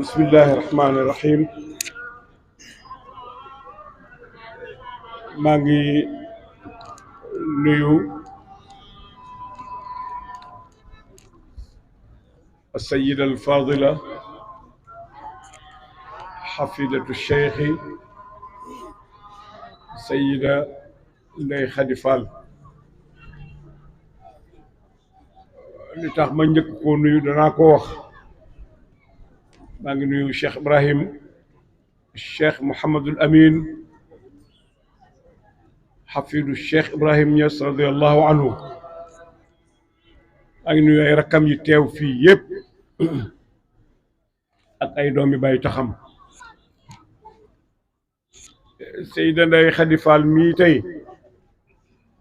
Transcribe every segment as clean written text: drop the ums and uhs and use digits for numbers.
بسم الله الرحمن الرحيم ماغي نيو السيدة الفاضلة حفيدة الشيخ السيدة Ndeye Khady Fall li tax ma njëkk koo nuyu danaa ko wax maa ngi nuyu Cheikh Ibrahim Cheikh Mouhamadul Amin xafidu Cheikh Ibrahim Niass radiallahu anhu maa ngi nuyu ay rakkam yi teew fii yépp ak ay doomi bay taxam Seyda Ndeye Khady Fall mii tey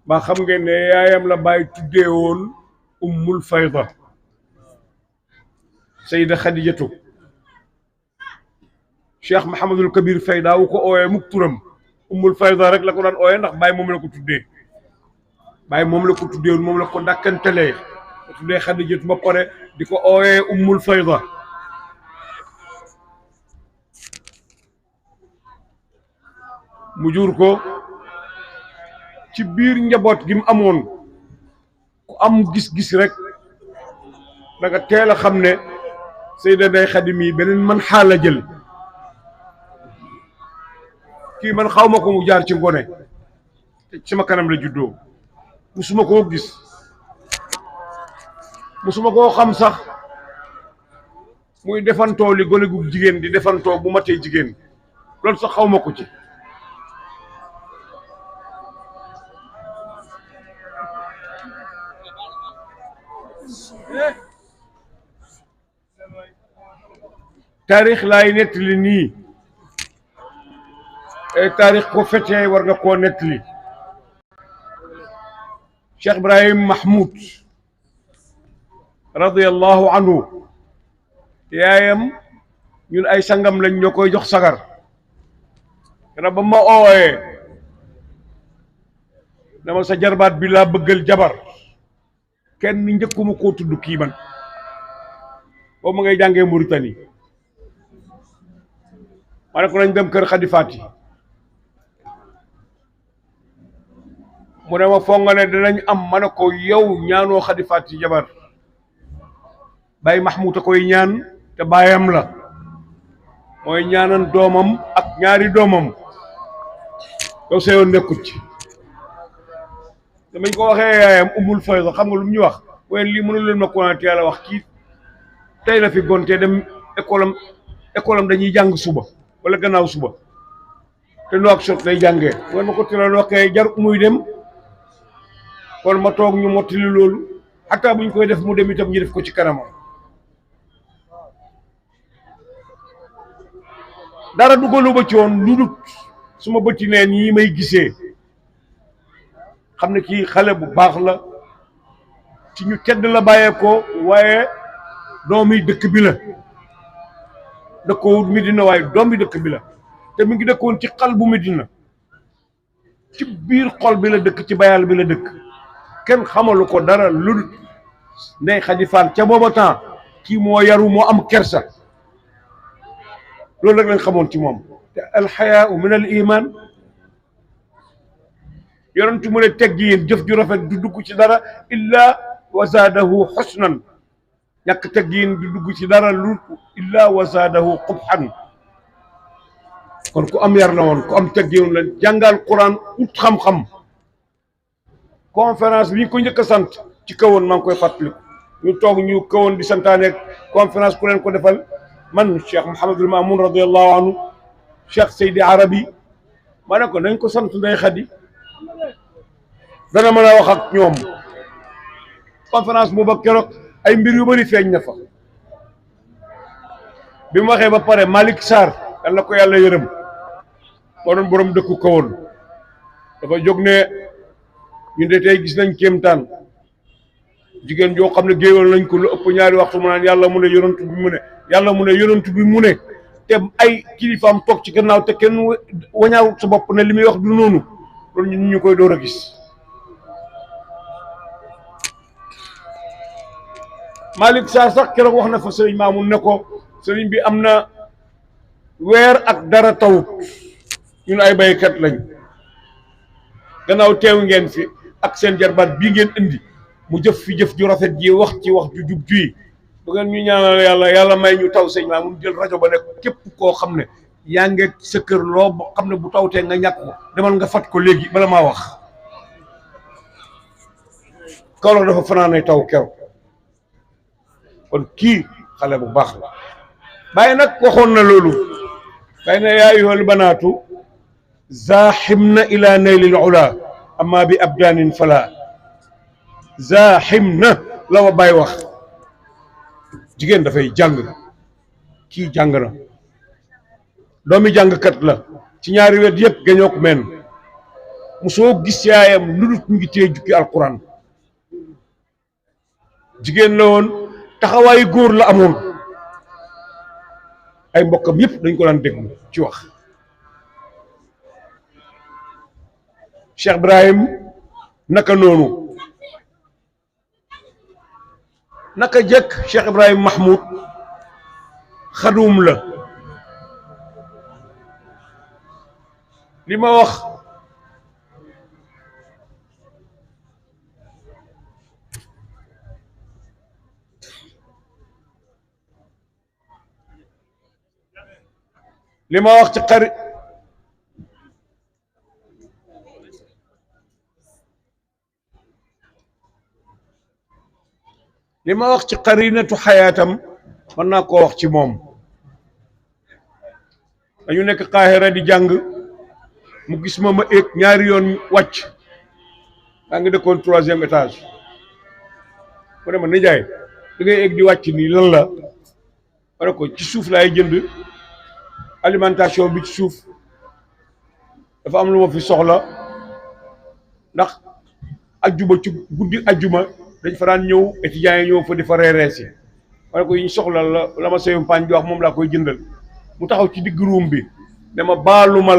ba xam ngeen ne yaayam la bàyyi tuddee woon ummul fayda Seyda Khadijatu Cheikh Mahamadul Kabir Fayda wu ko ooyee mukk turam ummul fayda rek la ko daan ooyee ndax bàyyi moom la ko tuddee bàyyi moom la ko tuddee woon moom la ko dàkkantelee ko tuddee Khadijatu ba pare di ko ooyee ummul fayda mu jur ko ci biir njaboot gi mu amoon ku am gis-gis rek da nga teel a xam ne Seyda Ndeye Khady mii beneen man xaala jël kii man xaw ma ko mu jaar ci ngone te sama kanam la juddoo musuma koo gis musuma koo xam sax muy defantoo li gone gu jigéen di defantoo bu matee jigéen loolu sax xaw ma ko ci taarix laay nettali nii taarix ko fetee war nga koo nettali Cheikh Ibrahim Mahmoud radiyallahu anhu yaayam ñun ay sangam lañ ñoo koy jox sagar dana ba ma ooyee dama sa jarbaat bi laa bëggal jabar kenn njëkkuma koo tudd kii man boobu ma ngay jàngee Mauritanie ma ne ko nañ dem kër Khady Fati mu ne ma foog nga ne dinañ am ma ne ko yow ñaanoo Khady Fati jabar Baye Mahmoud a koy ñaan te baayam la mooy ñaanan doomam ak ñaari doomam yow sa yoon nekkut ci damañ ko waxee yaayam umul fayda xam nga lu mu ñu wax waaye lii mënul leen ma ko na teel a wax kii tey la fi gontee dem école am dañuy jàng suba wala gannaaw suba te nu ak sot lay jàngee war ma ko teeloon waxee jar muy dem kon ma toog ñu mottali loolu xataa buñ koy def mu dem itam ñu def ko ci kanamam dara dugalu ba ci woon lu dut suma bëti neen yi may gisee xam ne kii xale bu baax la ci ñu tedd la bàyyeekoo waaye doomi dëkk bi la dëkkoowut Medina waaye doomi dëkk bi la te mi ngi dëkkoon ci xal bu Medina ci biir xol bi la dëkk ci bayal bi la dëkk kenn xamalu ko dara lu dul Ndeye Khady Fall ca booba temps kii moo yaru moo am kersa loolu rek lañ xamoon ci moom te alxayaau min al iman yonentu mu ne teggiin jëf ju rafet du dugg ci dara illa wa zaadahu xusnan ñàkk teggiin du dugg ci dara lu illa wa zaadahu qubhan kon ku am yar la woon ku am teggiin la jàngal Quran ut xam-xam conférence bi ñu ko njëkk a sant ci kawoon maa ngi koy fàttaliku ñu toog ñu kawoon di santaane conférence ku leen ko defal man Cheikh Mouhamadul Mamoun radiallahu anhu Cheikh Seydi Arabi ma ne ko nañ ko sant Ndeye Khady dana mën a wax ak ñoom conférence booba keroog ay mbir yu bëri feeñ na fa bi mu waxee ba pare Malick Sarr yal na ko yàlla yërëm moo doon borom dëkku kawoon dafa jóg ne ñun de tey gis nañ kéemtaan jigéen joo xam ne géewal nañ ko lu ëpp ñaari waxtu mu naan yàlla mu ne yonent bi mu ne yàlla mu ne yonent bi mu ne te ay kilifaam toog ci gannaaw te kenn wañaawut sa bopp ne li muy wax du noonu loolu ñun ñu koy door a gis Malick Sarr sax keroog wax na fa sëriñ Mamoun ne ko sëriñ bi am na weer ak dara tawut ñun ay baykat lañ gannaaw teew ngeen fi ak seen jarbaat bii ngeen indi mu jëf fi jëf ju rafet ji wax ci wax ju jub juy bu ngeen ñu ñaanal yàlla may ñu taw sëñ maa mun jël rajo ba ne képp koo xam ne yaa ngi sa kër loo ba xam ne bu tawtee nga ñàkk ko demal nga fat ko léegi bala maa wax Kaolack dafa fanaanay taw kew kon kii xale bu baax la bàyyi nag waxoon na loolu bàyyi na yaa ayyuhal banaatu zaaximna ila naylil ula amma bi abdaanin fala zaaximna la wa bàyyi wax jigéen dafay jàng kii jàng na doomi jàngkat la ci ñaari wet yëpp gañoo ko men mu soo gis yaayam lu dul ngi tee jukki alquran jigéen la woon taxawaayu góor la amoon ay mbokkam yëpp dañ ko daan déglu ci wax Cheikh Ibrahim naka noonu naka jëkk Cheikh Ibrahim Mahmoud xaduum la li ma wax ci xari li ma wax ci qarinatu xayaatam mën naa koo wax ci moom dañu nekk Qahira di jàng mu gis ma éeg ñaari yoon wàcc maa ngi dëkkoon 3e étage mu ne ma nijaay da ngay éeg di wàcc nii lan la ma ne ko ci suuf laay jënd alimentation bi ci suuf dafa am lu ma fi soxla ndax ajjuma ci guddi ajjuma dañ fa daan ñëw étudiants yi ñëw fa di fa reeree si ma ne ko yiñ soxla la ma seyum paañ di wax moom laa koy jëndal mu taxaw ci digg ruum bi ne ma baaluma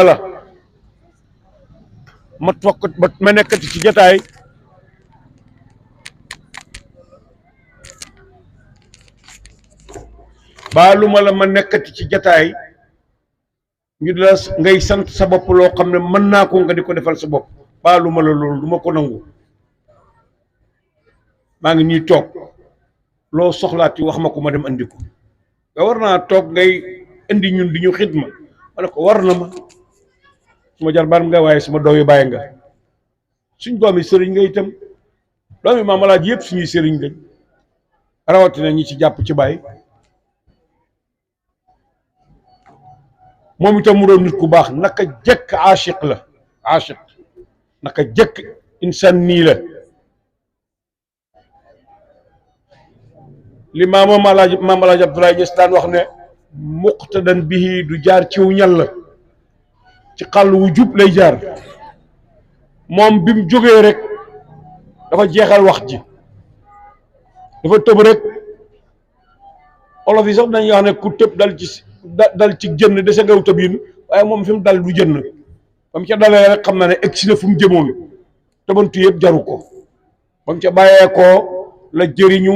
la ma toog ma nekkati ci jataay ma nekkati ci jataay ñu di la ngay sant sa bopp loo xam ne mën naa ko nga di ko defal sa bopp baaluma la loolu du ma ko nangu maa ngi nii toog loo soxlaati wax ma ko ma dem andi ko nga war naa toog ngay indi ñun di ñu xidma ma ne ko war na ma suma jarbaat nga waaye suma doom yi bàyyi nga suñ doomi sëriñ nga itam doomi Maam Alaaji yëpp suñuy sëriñ lañ rawatina ñi ci jàpp ci bàyyi moom itam mu doon nit ku baax naka jëkk aashiq la naka jëkk insan nii la li Maam Alaaji Abdoulaye Niass daan wax ne muqtadan bihi du jaar ciw ñal la ci xàll wu jub lay jaar moom bi mu jógee rek dafa jeexal wax ji dafa tëb rek olof yi sax dañuy wax ne ku tëb dal ci jënn dese ngaw tëbiin waaye moom fi mu dal du jënn ba mu ca dalee rek xam na ne egsi na fu mu jëmoon tëbantu yëpp jaru ko ba mu ca bàyyee koo la jëriñu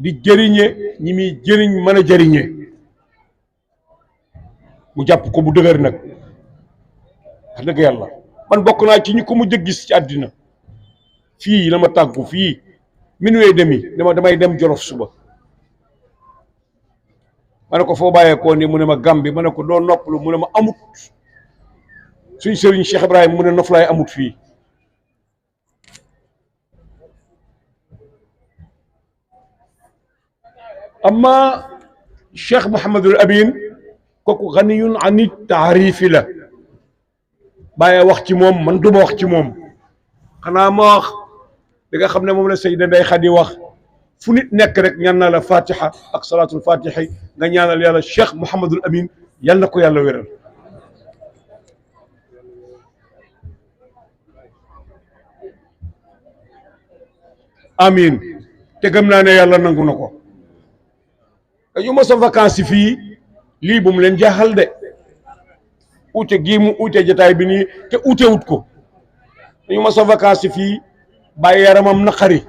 di jëriñe ñi muy jëriñ mën a jëriñe mu jàpp ko bu dëgër nag wax dëgg yàlla man bokk naa ci ñi ko mujj a gis ci àddina fii la ma tàggu fii minuit demi damay dem Jolof suba ma ne ko foo bàyyeekoo ni mu ne ma Gàmbi ma ne ko doo noppalu mu ne ma amut suñ sëriñ Cheikh Ibrahima mu ne noflaay amut fii amma Cheikh Mouhamadul Amin kooku ganiyun ani taarifi la bàyyee wax ci moom man duma wax ci moom xanaa ma wax li nga xam ne moom la Seyda Ndey Xadi wax fu nit nekk rek ñaan naa la fatiha ak salaatul fatiha nga ñaanal yàlla Cheikh Mouhamadul Amin yal na ko yàlla wéral amin te gëm naa ne yàlla nangu na ko dañu mos a vacances fii lii bu mu leen jaaxal de uute gii mu uute jataay bi nii te uute wut ko dañu mos a vacances fii bàyyi yaramam naqari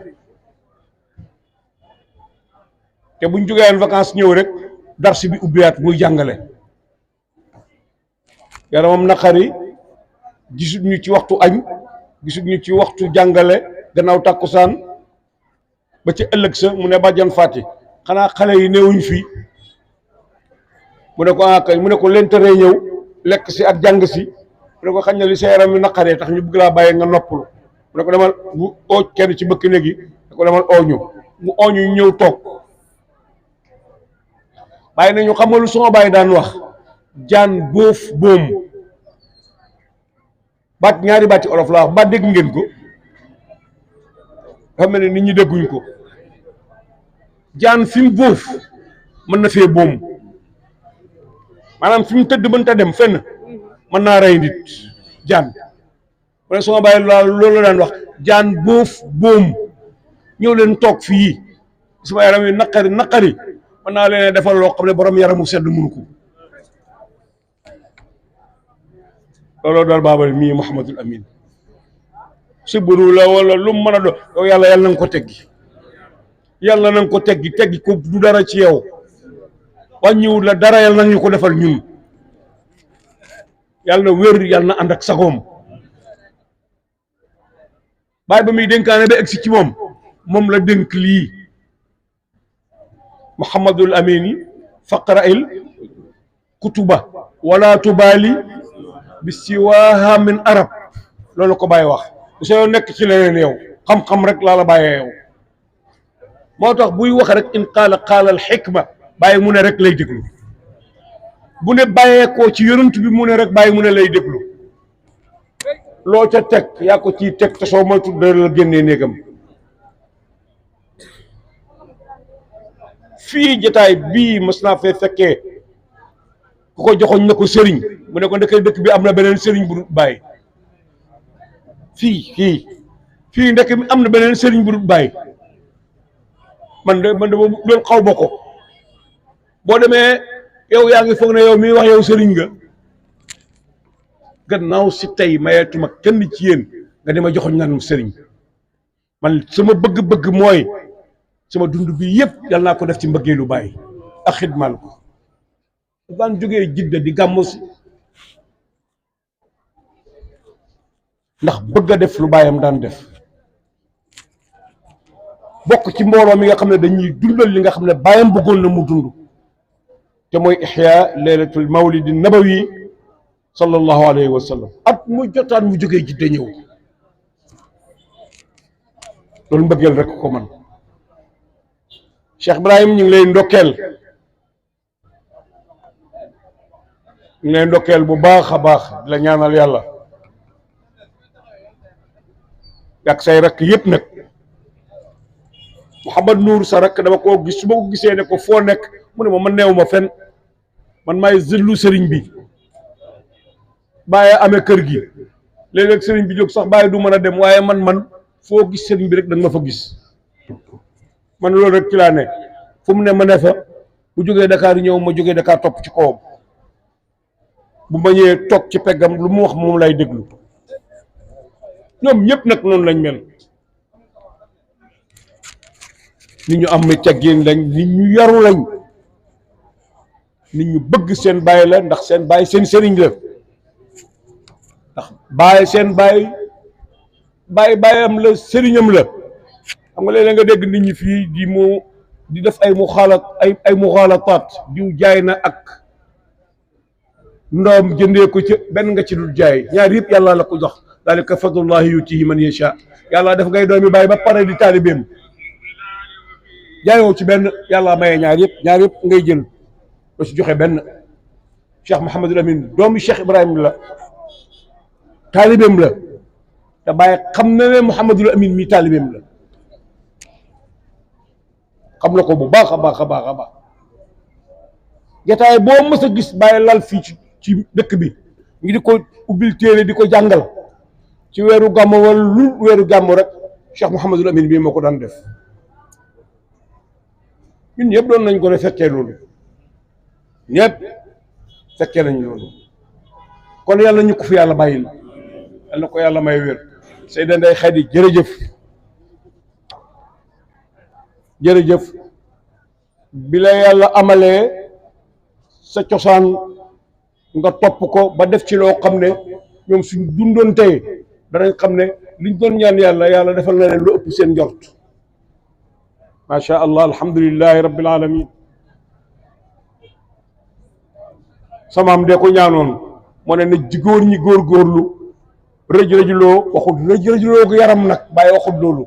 te buñ jógee vacances ñëw rek darsi bi ubbiwaat muy jàngale yaramam naqari gisut ñu ci waxtu añ gisut ñu ci waxtu jàngale gannaaw tàkkusaan ba ci ëllëg sa mu ne bàjjan fàtti xanaa xale yi néewuñ fii mu ne ko kay mu ne ko lentere ñëw lekk si ak jàng si mu ne ko xañ na li sa yaram yu naqaree tax ñu bëgg laa bàyyi nga noppalu mu ne ko demal bu oo kenn ci bëkk néeg yi ne ko demal ooñu mu ooñu ñëw toog bàyyi nañu xam nga lu sama bàyyi daan wax jaan bóof boom baat ñaari baati olof la wax baat dégg ngeen ko dafa mel ne nit ñi dégguñ ko jaan fi mu bóof mën na fee boom maanaam fi mu tëdd mënta dem fenn mën naa rey nit jaan mu ne sama bàyyi loolu la daan wax jaan bóof boom ñëw leen toog fii sama yaram yi naqari mën naa leen defal loo xam ne borom yaramu sedd mënu ko looloo daal baabal mii Mouhamadul Amin siburu la wala lu mu mën a do yow yàlla na nga ko teggi yàlla na nga ko teggi ko du dara ci yow wàññiwul la dara yàlla na ñu ko defal ñun yàlla na wér yàlla na ànd ak sagoom baay ba muy dénkaane ba egsi ci moom la dénk lii Mouhamadul Amin yi faqra il kutuba wala tubaali bi siwaaha min arab loolu ko bàyyi wax bu soo nekk ci leneen yow xam-xam rek laa la bàyyee yow moo tax buy wax rek in qaala al xikma bàyyi mu ne rek lay déglu bu ne bàyyeekoo ci yonent bi mu ne rek bàyyi mu ne lay déglu loo ca teg yaa ko ciy teg te soo moytu dara la génnee néegam fii jotaay bii mës naa fee fekkee ku ko joxoñ na ko sëriñ mu ne ko ndeke dëkk bi am na beneen sëriñ bu dul bàyyi fii ndeke bi am na beneen sëriñ bu dul bàyyi man de loolu xaw ma ko boo demee yow yaa ngi foog ne yow miy wax yow sëriñ nga gannaaw si tey mayeetuma kenn ci yéen nga dema joxoñ naan sëriñ man sama bëgg-bëgg mooy sama dund bi yëpp yàlla naa ko def ci mbëggeelu bàyyi ak xidmaal ko daan jógee Jidda di gàmmu si ndax bëgg a def lu bàyyam daan def bokk ci mbooloo mi nga xam ne dañuy dundal li nga xam ne bàyyam bëggoon na mu dund te mooy ihya laylatul mawlidi nabawi sallallahu alayhi wa sallam at mu jotaan mu jógee Jidda ñëw loolu mbëggeel rek ko man Cheikh Ibrahim ñu ngi lay ndokkeel ñu ngi lay ndokkeel bu baax a baax di la ñaanal yàlla yàq say rakk yëpp nag Mouhamad Nour sa rakk dama koo gis su ma ko gisee ne ko foo nekk mu ne ma man neew ma fen man maay zëllu sëriñ bi bàyyi amee kër gi léeg-léeg sëriñ bi jóg sax bàyyi du mën a dem waaye man foo gis sëriñ bi rek da nga ma fa gis man loolu rek ci laa ne fu mu ne ma ne fa bu jógee Dakar ñëw ma jógee Dakar topp ci kawam bu ma ñëwee toog ci peggam lu mu wax moom lay déglu ñoom ñëpp nag noonu lañ mel nit ñu am teggin lañ nit ñu yaru lañ nit ñu bëgg seen baay la ndax seen baay seen sëriñ la ndax baay seen baayam la sëriñam la xam nga léeg-léeg nga dégg nit ñi fii di def ay muxaalataat diw jaay na ak ndoom jëndee ko ci benn nga ci dul jaay ñaar yëpp yàlla la ko jox daalika fadlullahi yutihi man yasha yàlla def ngay doomi bàyyi ba pare di taalibeem jaayoo ci benn yàlla maye ñaar yëpp ngay jël ba ci joxe benn Cheikh Mouhamadul Amin doomi Cheikh Ibrahim la taalibeem la te bàyyi xam na ne Mouhamadul Amin mi taalibeem la xam na ko bu baax a baax a baax a baax jataay boo mës a gis bàyyi lal fii ci dëkk bi ngi di ko ubbil téere di ko jàngal ci weeru gàmmu wala lu weeru gàmmu rek Cheikh Mouhamadul Amin bii moo ko daan def ñun ñëpp doon nañ ko ne fekkee loolu ñëpp fekkee nañ loolu kon yàlla ñu ko fi yàlla bàyyil yàlla ko yàlla may wér Seyda Ndeye Khady jërëjëf bi la yàlla amalee sa cosaan nga topp ko ba def ci loo xam ne ñoom suñ dundoon tey danañ xam ne liñ doon ñaan yàlla yàlla defal na leen lu ëpp seen njort macha allah alhamdulillahi rabbil alamin samaam de ko ñaanoon moo ne na jigóor ñi góorgóorlu rëj-rëjloo waxut rëj-rëjloo ko yaram nag bàyyi waxut loolu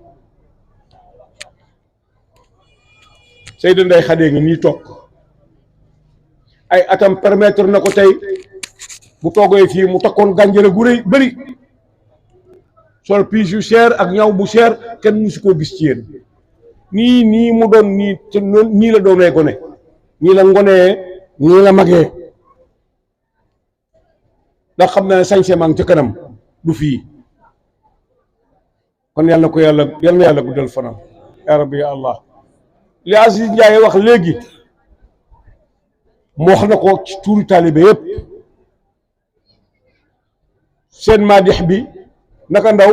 Seyda Ndeye Khady ngi nii toog ay atam permettre na ko tey bu toogee fii mu takkoon gànjale gu rëy bëri sol piis yu cher ak ñaw bu cher kenn musu koo gis ci yéen nii mu doon nii te nii la doonee gone nii la ngonee nii la magee ndax xam na ne sañse maa ngi ca kanam du fii kon yàlla na ko yàlla guddal fanam yaa rabbi ya allah li Aziz Ndiaye wax léegi mu wax na ko ci tuuri taalibe yëpp seen maadix bi naka Ndaw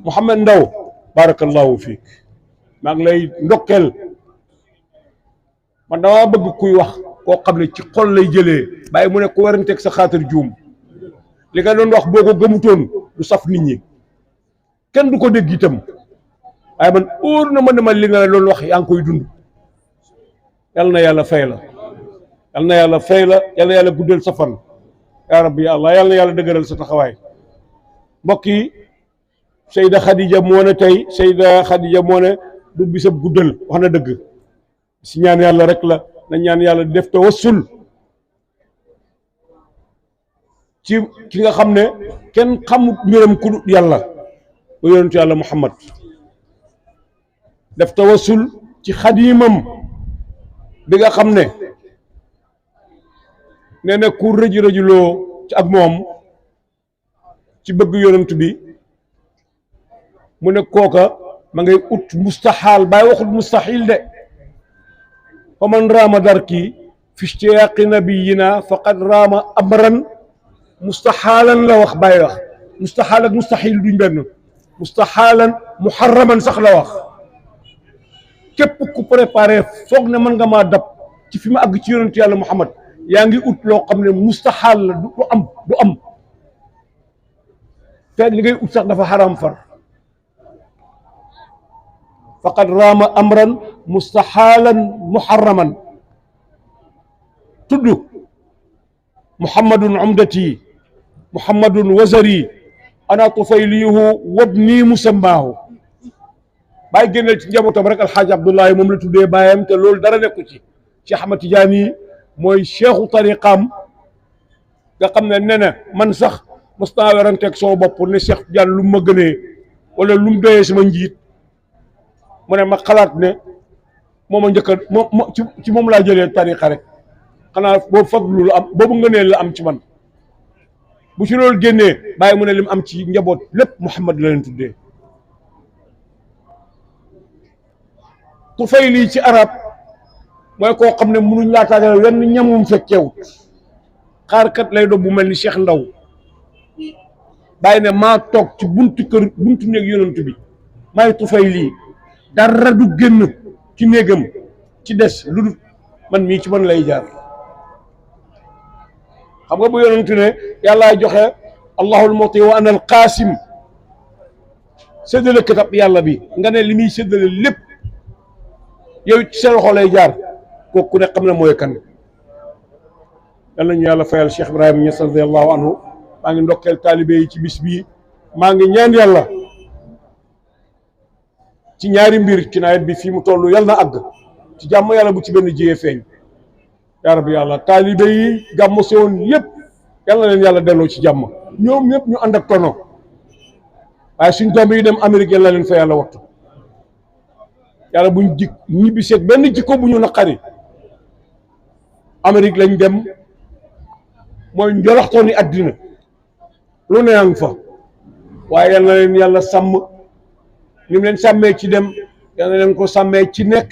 Mouhamed Ndaw barakallahu fiik maa ngi lay ndokkeel man damaa bëgg kuy wax koo xam ne ci xol lay jëlee bàyyi mu ne ku waranteeg sa xaatar juum li nga doon wax boo ko gëmutoon du saf nit ñi kenn du ko dégg itam waaye man óor na ma ne ma li nga doon wax yaa ngi koy dund yal na yàlla fay la yal na yàlla fay la yal na yàlla guddal sa fan yaa rabbi ya allah yal na yàlla dëgëral sa taxawaay mbokk yi Seyda Khadija moo ne tey Seyda Khadija moo ne du bisab guddal wax na dëgg si ñaan yàlla rek la na ñaan yàlla def tawassul ci ki nga xam ne kenn xamut mbiram ku dul yàlla ba yonentu yàlla Muhammad def tawassul ci xadiimam bi nga xam ne nee na ku rëj-rëjuloo ci ak moom ci bëgg yonent bi mu ne kooka ma ngay ut mustaxaal bàyyi waxut mustaxil de fa man raama darki fi ishtiyaaqi nabiyina faqad raama amran mustaxaalan la wax bàyyi wax mustaxaal ak mustaxil duñ benn mustaxaalan muharraman sax la wax képp ku préparé foog ne mën nga maa dab ci fi ma àgg ci yonentu yàlla Muhammad yaa ngi ut loo xam ne mustaxaal la du am te li ngay ut sax dafa xaram far faqad raama amran mustaxaalan muharraman tudd muhammadun umdati muhammadun wazari ana tufayliyuhu wabni musammaahu bàyyi génneel ci njabootam rek alxaaji abdullahi moom la tuddee bàyyam te loolu dara nekku ci Cheikh Ahmad Tidiane mooy cheikhu tariqaam nga xam ne nee na man sax mos naa weranteeg soo bopp ne Cheikh Tidiane lu ma gënee wala lu mu doyee sama njiit mu ne ma xalaat ne moom a njëkk a moom ci moom laa jëlee tariqa rek xanaa boobu fadlu la am boobu ngëneel la am ci man bu ci loolu génnee bàyyi mu ne li mu am ci njaboot lépp Muhammad la leen tuddee Tufayli ci arab mooy koo xam ne munuñ laa tàggal wenn ñamum fekkeewut xaarkat lay do bu mel ni Cheikh Ndaw bàyyi ne maa toog ci buntu néeg yonent bi maay Tufayli dara du génn ci néegam ci des lu dul man mii ci man lay jaar xam nga bu yonent ne yàllaa joxe allahul muti wa ana al qaasim séddale katab yàlla bi nga ne li muy séddale lépp yow ci sa loxo lay jaar kooku ku ne xam ne mooy kan yal nañu yàlla fayal Cheikh Ibrahima Niass radiyallahu anhu maa ngi ndokkeel taalibe yi ci bis bii maa ngi ñaan yàlla ci ñaari mbir ci nawet bi fii mu toll yal na àgg ci jàmm yàlla bu ci benn jiyee feeñ yaa rabbi yàlla taalibe yi gàmm sewoon yëpp yal na leen yàlla delloo ci jàmm ñoom ñëpp ñu ànd ak tono waaye suñ doom yi dem Amérique yal na leen fa yàlla wattu yàlla buñ jik ñibbi seet benn jikko bu ñu naqari Amérique lañ dem mooy njoroxtooni àddina lu ne ang fa waaye yal na leen yàlla sàmm ni mu leen sàmmee ci dem yal na leen ko sàmmee ci nekk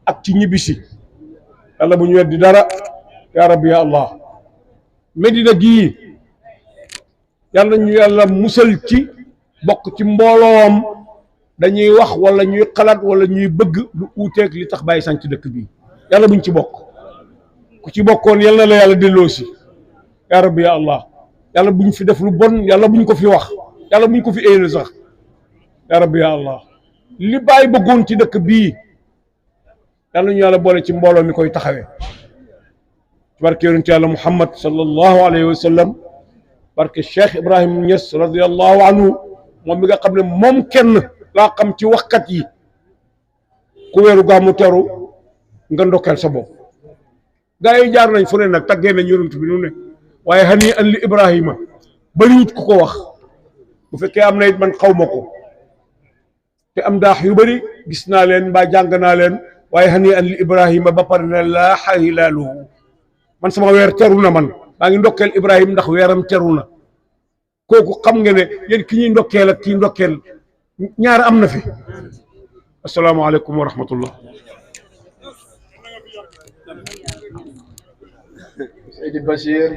ak ci ñibbisi yàlla bu ñu weddi dara ya rabbi ya allah Medina gii yal na ñu yàlla musal ci bokk ci mbooloom dañuy wax wala ñuy xalaat wala ñuy bëgg lu uuteeg li tax bàyyi sañ ci dëkk bi yàlla buñ ci bokk ku ci bokkoon yal na la yàlla delloosi yaa rabbi ya allah yàlla buñ fi def lu bon yàlla buñ ko fi wax yàlla buñ ko fi éene sax yaa rabbi ya allah li bàyyi bëggoon ci dëkk bii yàlla ñu yàlla boole ci mbooloo mi koy taxawee ci barke yonent yàlla muhammad sallallahu alayhi wa sallam barke Cheikh Ibrahim Niass radiyallahu anhu moom mi nga xam ne moom kenn laa xam ci waxkat yi ku weeru gàmmu teru nga ndokkeel sa bopp gaa yi jaar nañ fu ne nag taggee nañ yonent bi nu ne waaye hani an li Ibrahima bariwut ku ko wax bu fekkee am na it man xaw ma ko te am daax yu bëri gis naa leen mbaa jàng naa leen waaye hani an li Ibrahima ba pare ne laaxa hilaaluhu man sama weer teru na man maa ngi ndokkeel Ibrahima ndax weeram teru na kooku xam nga ne yéen ki ñuy ndokkeel ak kii ndokkeel ñaar am na fi asalaamaaleykum wa rahmatullah Seydi Bachir